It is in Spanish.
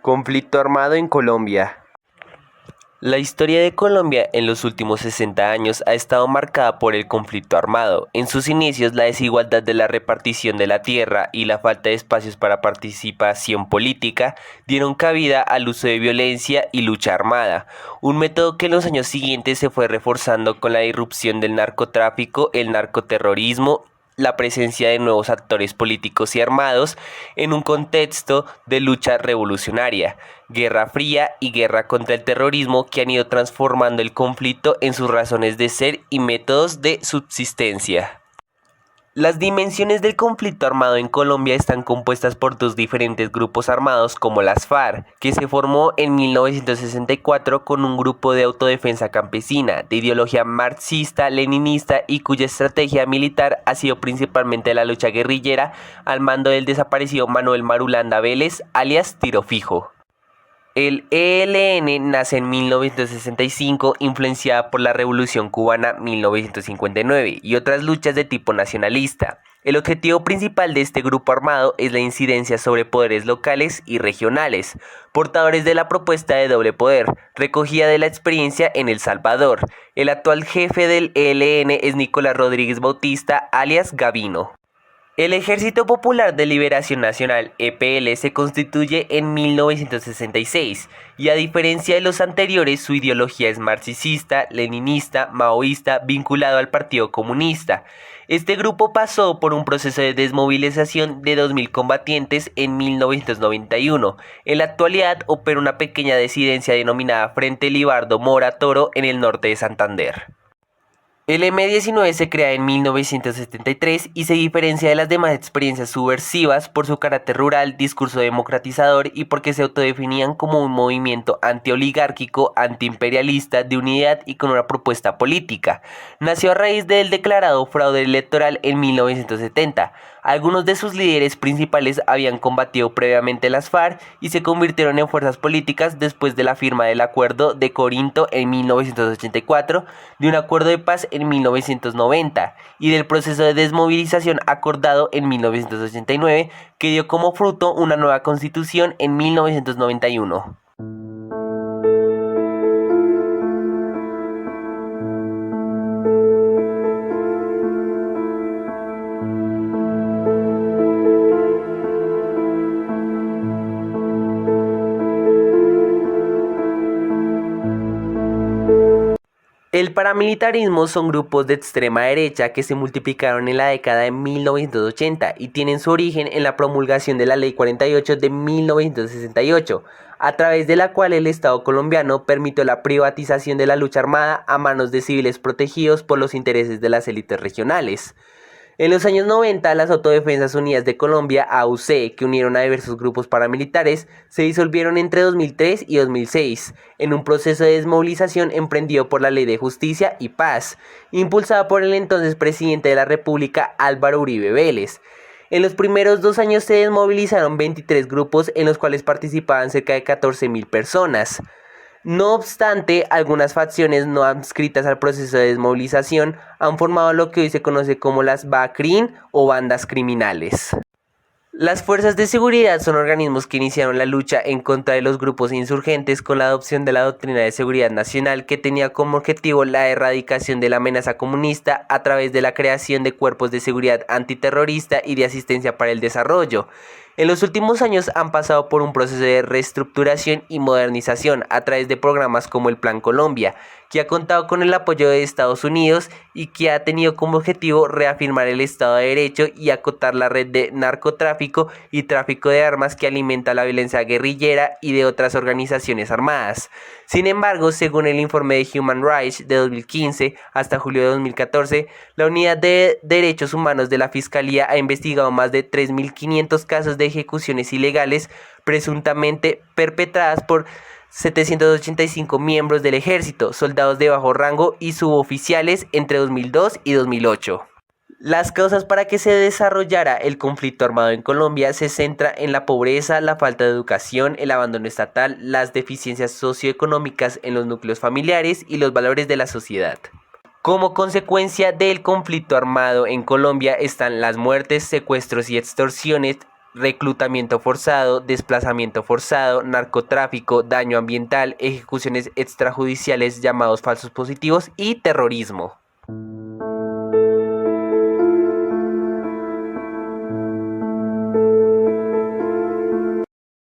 Conflicto armado en Colombia. La historia de Colombia en los últimos 60 años ha estado marcada por el conflicto armado. En sus inicios, la desigualdad de la repartición de la tierra y la falta de espacios para participación política dieron cabida al uso de violencia y lucha armada, un método que en los años siguientes se fue reforzando con la irrupción del narcotráfico, el narcoterrorismo, la presencia de nuevos actores políticos y armados en un contexto de lucha revolucionaria, guerra fría y guerra contra el terrorismo que han ido transformando el conflicto en sus razones de ser y métodos de subsistencia. Las dimensiones del conflicto armado en Colombia están compuestas por dos diferentes grupos armados como las FARC, que se formó en 1964 con un grupo de autodefensa campesina, de ideología marxista-leninista y cuya estrategia militar ha sido principalmente la lucha guerrillera al mando del desaparecido Manuel Marulanda Vélez, alias Tiro Fijo. El ELN nace en 1965, influenciada por la Revolución Cubana 1959 y otras luchas de tipo nacionalista. El objetivo principal de este grupo armado es la incidencia sobre poderes locales y regionales, portadores de la propuesta de doble poder, recogida de la experiencia en El Salvador. El actual jefe del ELN es Nicolás Rodríguez Bautista, alias Gavino. El Ejército Popular de Liberación Nacional, EPL, se constituye en 1966 y a diferencia de los anteriores, su ideología es marxista, leninista, maoísta, vinculado al Partido Comunista. Este grupo pasó por un proceso de desmovilización de 2.000 combatientes en 1991. En la actualidad opera una pequeña disidencia denominada Frente Libardo Mora Toro en el norte de Santander. El M-19 se crea en 1973 y se diferencia de las demás experiencias subversivas por su carácter rural, discurso democratizador y porque se autodefinían como un movimiento antioligárquico, antiimperialista, de unidad y con una propuesta política. Nació a raíz del declarado fraude electoral en 1970. Algunos de sus líderes principales habían combatido previamente las FARC y se convirtieron en fuerzas políticas después de la firma del Acuerdo de Corinto en 1984, de un acuerdo de paz en 1990 y del proceso de desmovilización acordado en 1989 que dio como fruto una nueva constitución en 1991. El paramilitarismo son grupos de extrema derecha que se multiplicaron en la década de 1980 y tienen su origen en la promulgación de la Ley 48 de 1968, a través de la cual el Estado colombiano permitió la privatización de la lucha armada a manos de civiles protegidos por los intereses de las élites regionales. En los años 90, las Autodefensas Unidas de Colombia, AUC, que unieron a diversos grupos paramilitares, se disolvieron entre 2003 y 2006, en un proceso de desmovilización emprendido por la Ley de Justicia y Paz, impulsada por el entonces presidente de la República, Álvaro Uribe Vélez. En los primeros 2 años se desmovilizaron 23 grupos en los cuales participaban cerca de 14.000 personas. No obstante, algunas facciones no adscritas al proceso de desmovilización han formado lo que hoy se conoce como las BACRIM o bandas criminales. Las fuerzas de seguridad son organismos que iniciaron la lucha en contra de los grupos insurgentes con la adopción de la Doctrina de Seguridad Nacional que tenía como objetivo la erradicación de la amenaza comunista a través de la creación de cuerpos de seguridad antiterrorista y de asistencia para el desarrollo. En los últimos años han pasado por un proceso de reestructuración y modernización a través de programas como el Plan Colombia, que ha contado con el apoyo de Estados Unidos y que ha tenido como objetivo reafirmar el Estado de Derecho y acotar la red de narcotráfico y tráfico de armas que alimenta la violencia guerrillera y de otras organizaciones armadas. Sin embargo, según el informe de Human Rights de 2015 hasta julio de 2014, la Unidad de Derechos Humanos de la Fiscalía ha investigado más de 3.500 casos de ejecuciones ilegales presuntamente perpetradas por 785 miembros del ejército, soldados de bajo rango y suboficiales entre 2002 y 2008. Las causas para que se desarrollara el conflicto armado en Colombia se centra en la pobreza, la falta de educación, el abandono estatal, las deficiencias socioeconómicas en los núcleos familiares y los valores de la sociedad. Como consecuencia del conflicto armado en Colombia están las muertes, secuestros y extorsiones, reclutamiento forzado, desplazamiento forzado, narcotráfico, daño ambiental, ejecuciones extrajudiciales llamados falsos positivos y terrorismo.